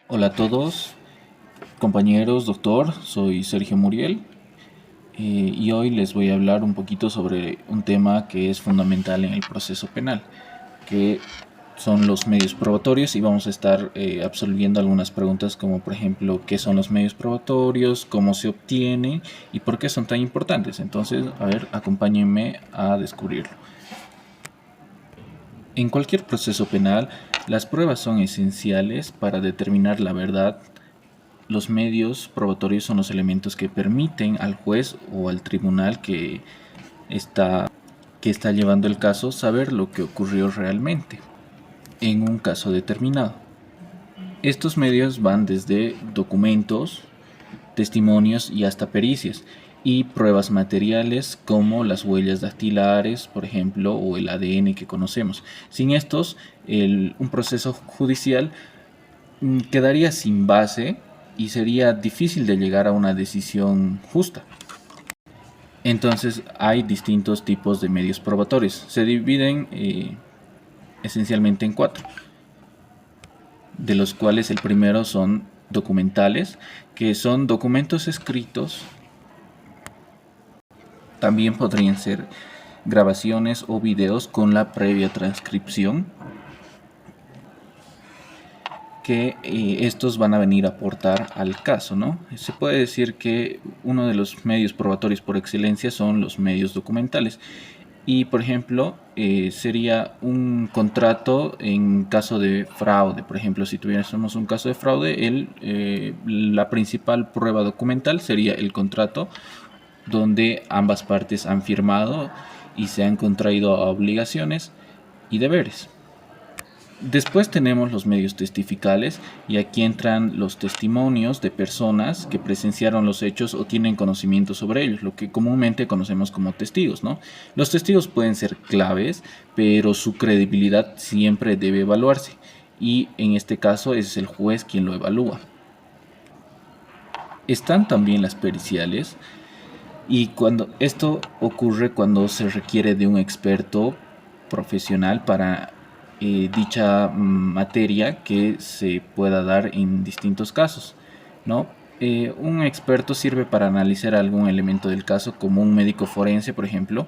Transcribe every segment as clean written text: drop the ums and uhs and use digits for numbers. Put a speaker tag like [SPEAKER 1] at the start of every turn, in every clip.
[SPEAKER 1] Hola a todos, compañeros, doctor, soy Sergio Muriel y hoy les voy a hablar un poquito sobre un tema que es fundamental en el proceso penal, que son los medios probatorios y vamos a estar absolviendo algunas preguntas como por ejemplo qué son los medios probatorios, cómo se obtienen y por qué son tan importantes. Entonces, a ver, acompáñenme a descubrirlo. En cualquier proceso penal, las pruebas son esenciales para determinar la verdad. Los medios probatorios son los elementos que permiten al juez o al tribunal está, que está llevando el caso saber lo que ocurrió realmente en un caso determinado. Estos medios van desde documentos, testimonios y hasta pericias y pruebas materiales como las huellas dactilares, por ejemplo, o el ADN que conocemos. Sin estos, un proceso judicial quedaría sin base y sería difícil de llegar a una decisión justa. Entonces hay distintos tipos de medios probatorios. Se dividen esencialmente en cuatro, de los cuales el primero son documentales, que son documentos escritos. También podrían ser grabaciones o videos con la previa transcripción, que estos van a venir a aportar al caso, ¿no? Se puede decir que uno de los medios probatorios por excelencia son los medios documentales. Y, por ejemplo, sería un contrato en caso de fraude. Por ejemplo, si tuviésemos un caso de fraude, la principal prueba documental sería el contrato donde ambas partes han firmado y se han contraído a obligaciones y deberes. Después tenemos los medios testificales y aquí entran los testimonios de personas que presenciaron los hechos o tienen conocimiento sobre ellos, lo que comúnmente conocemos como testigos, ¿no? Los testigos pueden ser claves, pero su credibilidad siempre debe evaluarse y en este caso es el juez quien lo evalúa. Están también las periciales y cuando esto ocurre cuando se requiere de un experto profesional para dicha materia que se pueda dar en distintos casos, ¿no? Un experto sirve para analizar algún elemento del caso, como un médico forense, por ejemplo,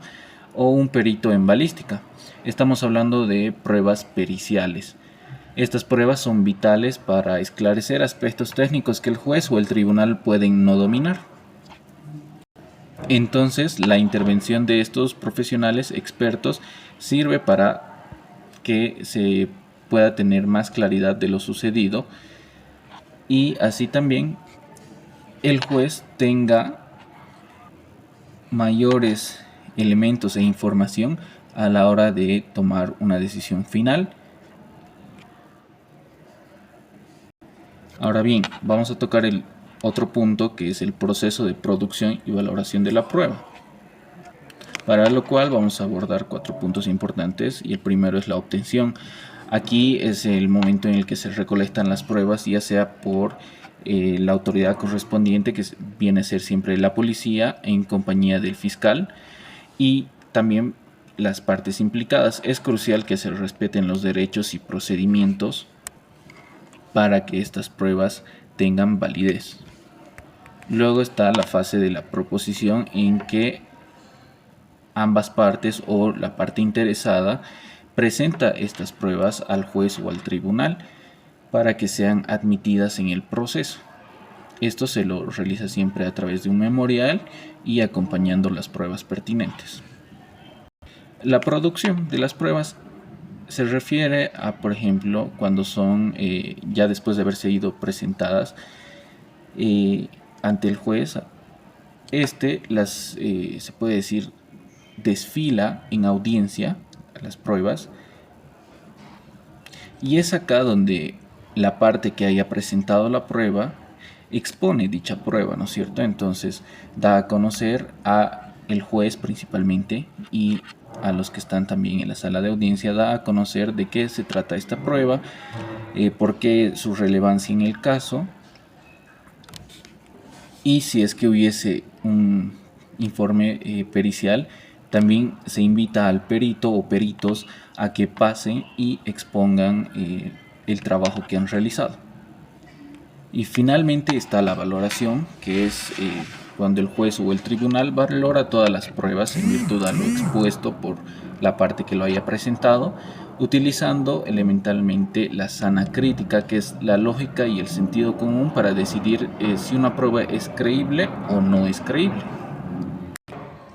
[SPEAKER 1] o un perito en balística. Estamos hablando de pruebas periciales. Estas pruebas son vitales para esclarecer aspectos técnicos que el juez o el tribunal pueden no dominar. Entonces, la intervención de estos profesionales expertos sirve para que se pueda tener más claridad de lo sucedido y así también el juez tenga mayores elementos e información a la hora de tomar una decisión final. Ahora bien, vamos a tocar el otro punto, que es el proceso de producción y valoración de la prueba, para lo cual vamos a abordar 4 puntos importantes y el primero es la obtención. Aquí es el momento en el que se recolectan las pruebas, ya sea por la autoridad correspondiente, que viene a ser siempre la policía en compañía del fiscal, y también las partes implicadas. Es crucial que se respeten los derechos y procedimientos para que estas pruebas tengan validez. Luego está la fase de la proposición, en que ambas partes o la parte interesada presenta estas pruebas al juez o al tribunal para que sean admitidas en el proceso. Esto se lo realiza siempre a través de un memorial y acompañando las pruebas pertinentes. La producción de las pruebas se refiere a, por ejemplo, cuando son ya después de haberse ido presentadas ante el juez, se puede decir, desfila en audiencia las pruebas, y es acá donde la parte que haya presentado la prueba expone dicha prueba, ¿no es cierto? Entonces da a conocer a el juez principalmente y a los que están también en la sala de audiencia, da a conocer de qué se trata esta prueba, por qué su relevancia en el caso, y si es que hubiese un informe pericial, también se invita al perito o peritos a que pasen y expongan el trabajo que han realizado. Y finalmente está la valoración, que es cuando el juez o el tribunal valora todas las pruebas en virtud a lo expuesto por la parte que lo haya presentado, utilizando elementalmente la sana crítica, que es la lógica y el sentido común para decidir si una prueba es creíble o no es creíble.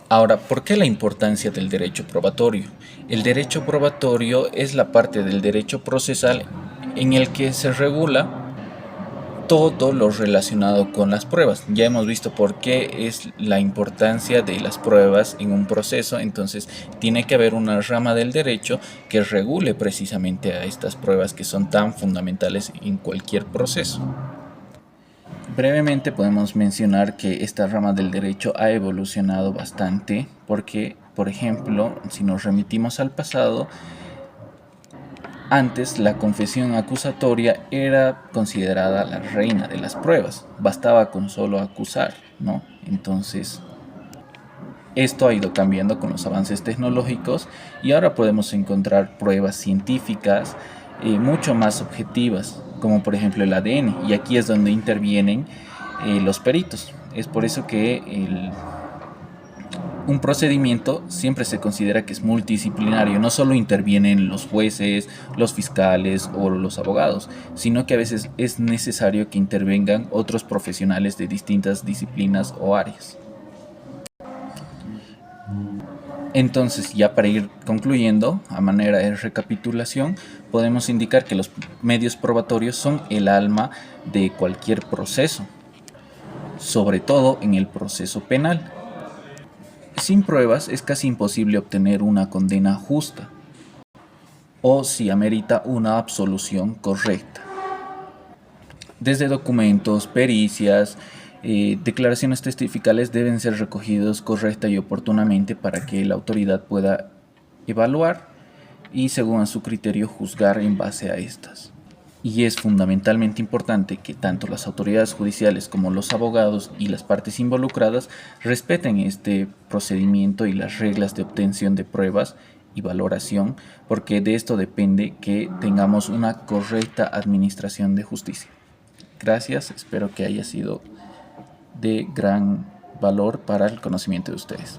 [SPEAKER 1] Ahora, ¿por qué la importancia del derecho probatorio? El derecho probatorio es la parte del derecho procesal en el que se regula todo lo relacionado con las pruebas. Ya hemos visto por qué es la importancia de las pruebas en un proceso, entonces tiene que haber una rama del derecho que regule precisamente a estas pruebas que son tan fundamentales en cualquier proceso. Brevemente podemos mencionar que esta rama del derecho ha evolucionado bastante porque, por ejemplo, si nos remitimos al pasado, antes la confesión acusatoria era considerada la reina de las pruebas, bastaba con solo acusar, ¿no? Entonces, esto ha ido cambiando con los avances tecnológicos y ahora podemos encontrar pruebas científicas mucho más objetivas, como por ejemplo el ADN, y aquí es donde intervienen los peritos. Es por eso que un procedimiento siempre se considera que es multidisciplinario, no solo intervienen los jueces, los fiscales o los abogados, sino que a veces es necesario que intervengan otros profesionales de distintas disciplinas o áreas. Entonces, ya para ir concluyendo, a manera de recapitulación, podemos indicar que los medios probatorios son el alma de cualquier proceso, sobre todo en el proceso penal. Sin pruebas es casi imposible obtener una condena justa o si amerita una absolución correcta. Desde documentos, pericias, declaraciones testificales deben ser recogidos correcta y oportunamente para que la autoridad pueda evaluar y según a su criterio juzgar en base a estas. Y es fundamentalmente importante que tanto las autoridades judiciales como los abogados y las partes involucradas respeten este procedimiento y las reglas de obtención de pruebas y valoración, porque de esto depende que tengamos una correcta administración de justicia. Gracias, espero que haya sido de gran valor para el conocimiento de ustedes.